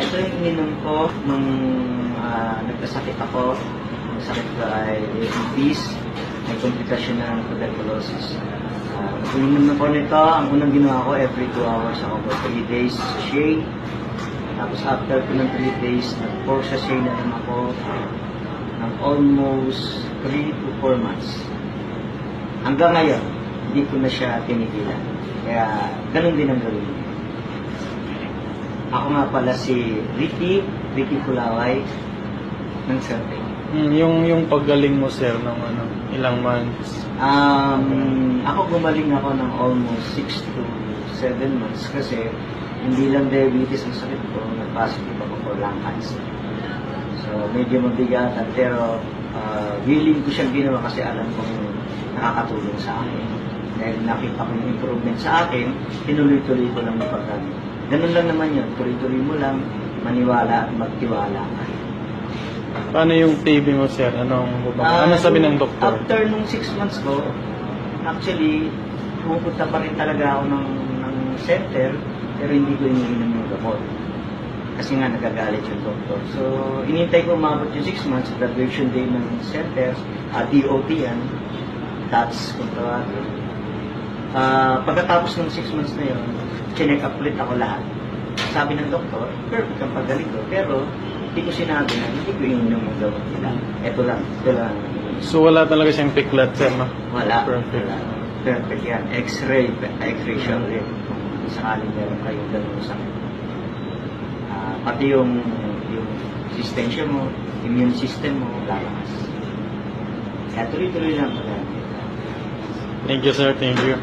Ito yung ininom ko nung nagkasakit ako. Ang sakit ko ay diabetes, may komplikasyon na ng tuberculosis. Ininom na po nito, ang unang ginawa ko, every 2 hours ako for 3 days sa shake. Tapos after ko ng 3 days, nag-4 sa shake na rin ako ng almost 3 to 4 months. Hanggang ngayon, hindi ko na siya tinigilan. Kaya, ganun din ang gawin. Ako nga pala si Ricky Kulaway ng Survey. Yung paggaling mo, sir, ng ilang months? Ako gumaling ako ng almost 6 to 7 months kasi hindi lang diabetes ang sakit ko, nag-positive ako for lung cancer. So, medyo mabigatan, pero willing ko siyang ginawa kasi alam kong nakakatulong sa akin. Dahil nakita ko yung improvement sa akin, tinuloy-tuloy ko lang yung paggamit. Ganun lang naman yun, tuloy-tuloy mo lang, maniwala at magtiwala ka. Paano yung TB mo, sir? Ano sabi ng doktor? After nung 6 months ko, actually, pumupunta pa rin talaga ako ng center, pero hindi ko iniinom yung gamot. Kasi nga nagagalit yung doktor. So, inintay ko umabot yung 6 months, graduation day ng center, DOT yan, TATS kung tawagin. Pagkatapos ng 6 months na yun, chinek up ulit ako lahat. Sabi ng doktor, perfect ang pagaling ko, pero hindi ko sinabi na hindi ko ininom ang gamot nila. Ito lang. So, wala talaga siyang piklat, sir, no? Wala. Perfect. Wala. Perfect yan. X-ray siya ulit. Kung sakaling meron kayong ganun sakit. Pati yung resistensya mo, immune system mo, lalakas. Kaya tuloy-tuloy lang pala. Thank you, sir. Thank you.